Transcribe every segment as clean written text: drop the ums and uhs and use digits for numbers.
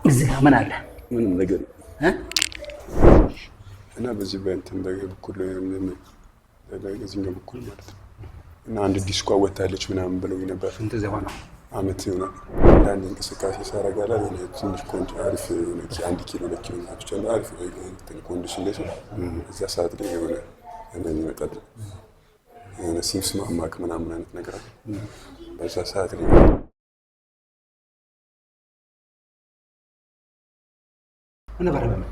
እዚህ ምን አለ? ምንም ነገር እና በዚህ በእንትን በኩል በዚህኛው በኩል ማለት ነው። እና አንድ ዲስኳ ወታለች ምናምን ብለው ነበር። ስንት ዘባ ነው? አመት ይሆናል። አንዳንድ እንቅስቃሴ ሳረጋላ ትንሽ ኮንድ አሪፍ ነች። 1 ኪሎ 2 ኪሎ ናቸው እና አሪፍ እንትን ኮንዲሽን ላይ እዛ ሰዓት ላይ የሆነ እንደዚህ ይመጣል የሆነ ሲምስ ማማቅ ምናምን አይነት ነገር አለ። በዛ ሰዓት ላይ እኔ በረበም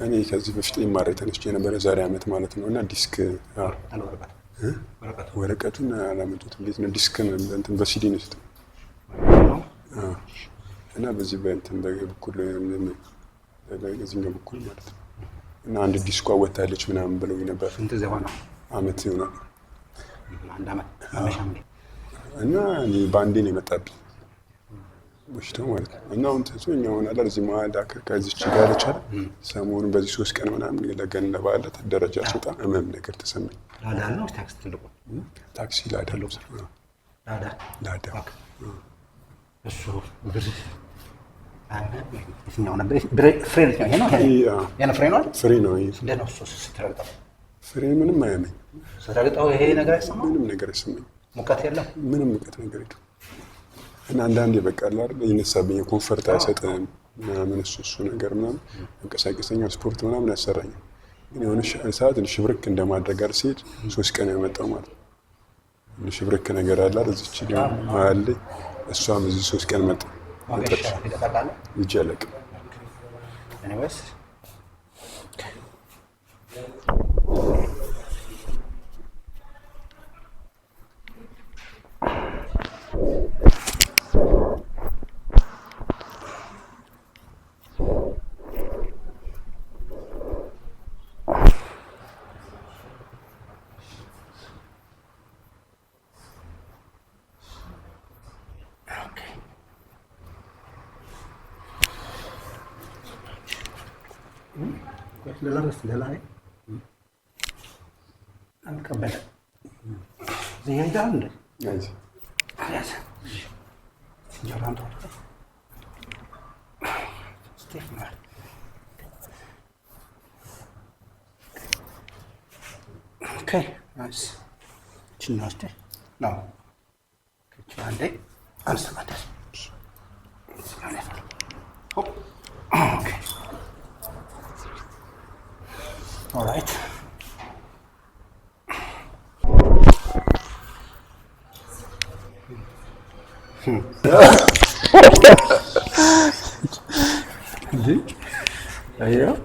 እኔ ከዚህ በፊት ይማር ተነስቼ የነበረ ዛሬ አመት ማለት ነው። እና ዲስክ ወረቀቱን አላመጡት እንዴት ነው ዲስክ እንትን በሲዲ ነው ስጥ እና በዚህ በእንትን በኩል በዚህኛው በኩል ማለት ነው። እና አንድ ዲስኳ ወታለች ምናምን ብለው ነበር። ስንት ዘባ ነው? አመት ይሆናል። አንድ አመት አመሻምዴ እና እኔ ባንዴ ነው የመጣብኝ በሽታው ማለት ነው። እና አሁን ተሶኛ ሆነ አለ እዚህ መሀል ከዚች ጋር ይቻላል ሰሞኑን በዚህ 3 ቀን ምናምን ለገን ለባለት ደረጃ ስወጣ እመም ነገር ተሰማኝ። ላዳ ነው ታክሲ ትልቁ ታክሲ ላዳ ነው ላዳ እሱ ብር የትኛው ነበር? ፍሬ ነው ይሄ ነው ያነ ፍሬ ነው ፍሬ ነው ይሄ እንደ ነው እሱ ስትረግጠው ፍሬ ምንም አያመኝ ስትረግጠው ይሄ ነገር አይሰማም። ምንም ነገር አይሰማኝ። ሙቀት የለም ምንም ሙቀት ነገር የለም። እና አንዳንዴ በቃ አይደል ይነሳብኝ ኮንፈርት አይሰጥም ምናምን እሱ ነገር ምናምን እንቀሳቀሰኛው ስፖርት ምናምን ያሰራኛል። ግን የሆነ ሰዓት ሽብርክ እንደማድረግ ጋር ሲሄድ 3 ቀን ያመጣው ማለት ነው። ሽብርክ ነገር አለ አይደል እዚች መሀል ላይ እሷም እዚህ 3 ቀን መጣ ይጀለቅ anyways لا أنا كمل زي هيدا عندك عادي خلاص جران دور استثمار اوكي نايس تشناستي لا كنت عندي انسى هوب اوكي all right ايوه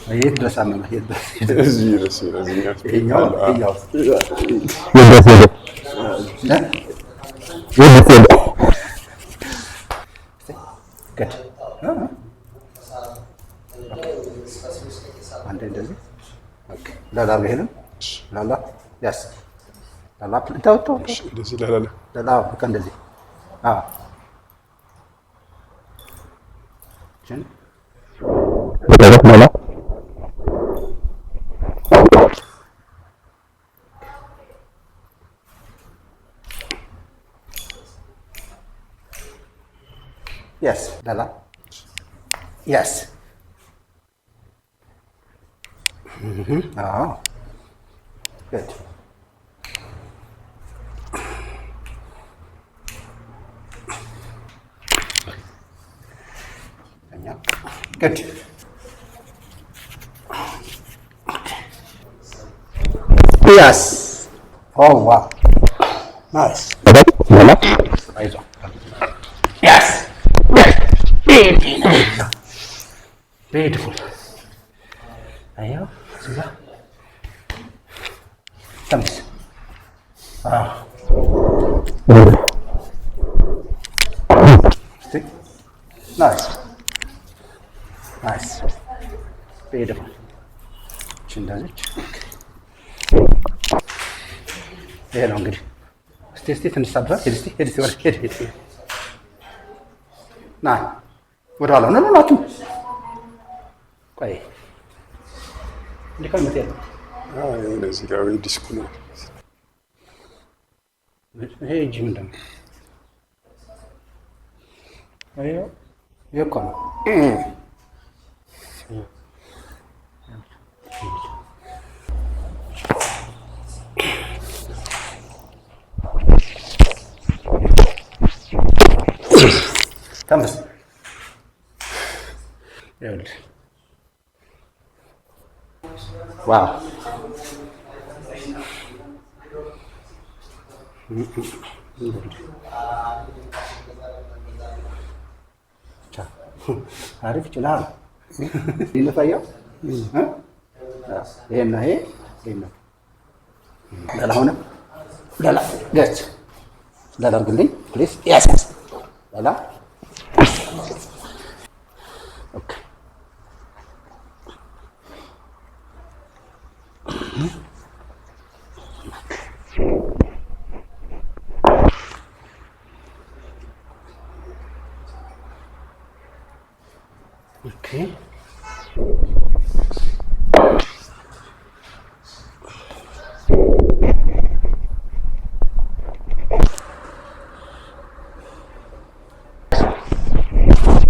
هي درس عنا هي درس لا لا هنا لا لا يس لا لا انت لا لا لا لا كان دزي شنو لا لا يس لا لا يس good good yes oh wow nice yes beautiful ayo sudah تمس see nice nice beautiful እንደዚህ ይሄ ነው እንግዲህ እስቲ ትንሽ ሳብራ ሄድ ና ወደ ኋላ ነው ናችሁ ቆይ እንዲህ ከመት ያለው እዚህ ጋር ዲስኩ ነው ይሄ እጅ ምንድን ነው አየው የኮ ነው ተንፈስ ይኸውልህ ዋው አሪፍ ይችላል ይነፋያው ይሄና ይሄ ላላ ሆነ ላላ ገጭ ላላ አድርግልኝ ፕሊዝ ያስ ላላ ኦኬ Okay.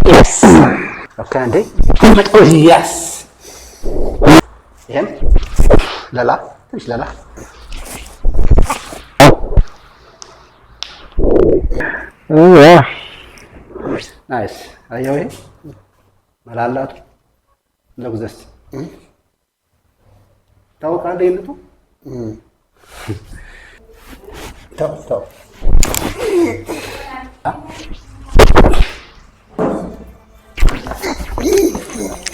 Yes. Okay, Andy. Oh, yes. Yan. Lala. Terus lala. Oh, yeah. Nice. Ayo, eh. መላላቱ ለጉዘስ ታውቃለህ ይነቱ ታው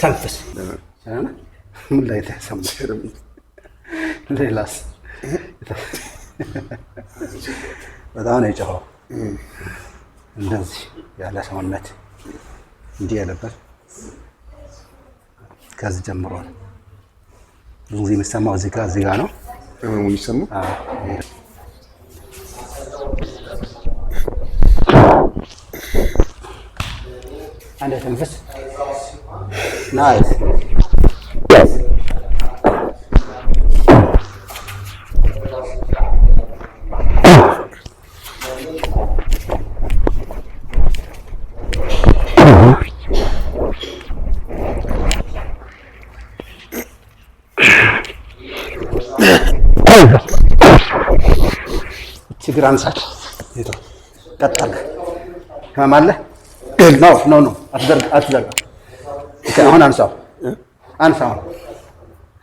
ተንፈስ ምን ላይ ተሰማህ ሌላስ በጣም ነው የጨዋው እንደዚህ ያለ ሰውነት እንዲህ ያለበት ከዚህ ጀምሮ ብዙ ጊዜ የሚሰማው እዚህ ጋር ነው የሚሰማው። አንዴ ተንፈስ። ናይስ ችግር አንሳት ቀጣለ ከማለ ነው አትዘርጋ። አሁን አንሳው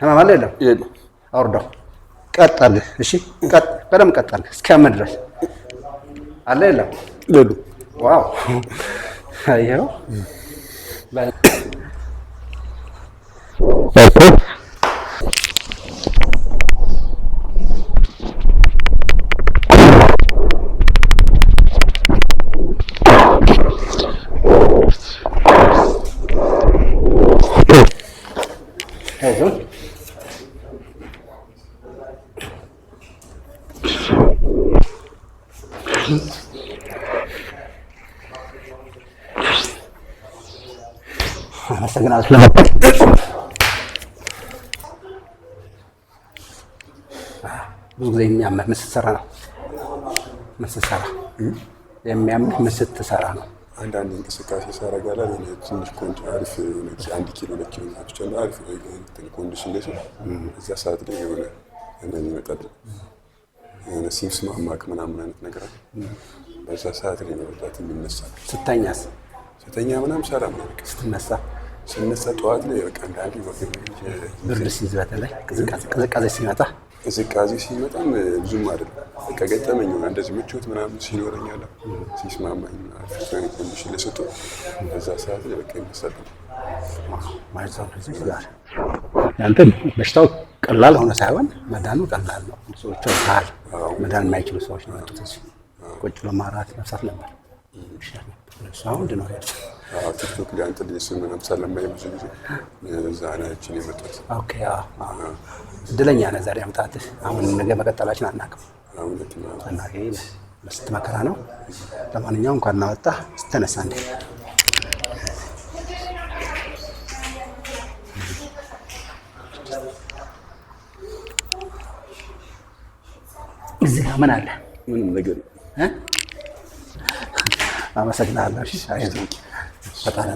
ከማለ የለም አውርደው ቀጣለ። እሺ በደምብ ቀጣለ እስከምን ድረስ አለ የለም ዋው አየው አመሰግናለሁ ስለመጣህ። ብዙ ጊዜ የሚያምህ ምን ስትሰራ ነው? የሚያምህ ምን ስትሰራ ነው? አንዳንድ እንቅስቃሴ ሳረጋላ ትንሽ ቆንጆ አሪፍ ነች። 1 ኪሎ 2 ኪሎ ናቸው ጨምሮ አሪፍ ኮንዲሽን ላይ እዛ ሰዓት ላይ የሆነ ህመም ይመጣል። የሆነ ሲምስ ማማቅ ምናምን አይነት ነገር አለ። በዛ ሰዓት ላይ ነው በዛት የሚነሳ። ስተኛስ? ስተኛ ምናምን ሰላም ነው። ስነሳ ጠዋት ላይ በቃ አንዳንዴ ወገብ ብርድ ሲይዝ በተለይ ቅዝቃዜ ሲመጣም ብዙም አይደለም። በቃ ገጠመኝ ነው እንደዚህ ምቾት ምናምን ሲኖረኝ አለ ሲስማማኝ ፍሬን ኮንዲሽን ላይ ሰጥቶ በዛ ሰዓት ላይ በቃ ይመሳል ማለት ነው። ያንተ በሽታው ቀላል ሆነ ሳይሆን መዳኑ ቀላል ነው። ሰዎች ታል መዳን የማይችሉ ሰዎች ነው ያጡት። ቁጭ ብሎ ማራት መፍሳት ነበር ይሻላል። ሳውንድ ነው ያለው። ቲክቶክ ላይ አንተ ልጅ ስም ለምሳሌ ለማይ ብዙ ጊዜ እዛ ናችን የመጣት። ኦኬ እድለኛ ነህ ዛሬ አምጣትህ። አሁን ነገ መቀጠላችን አናውቅም። እና ይሄ ለስንት መከራ ነው። ለማንኛውም እንኳን እናወጣ ስተነሳ እንዴ እዚህ ጋር ምን አለ? ምንም ነገር አመሰግናለሁ። በጣም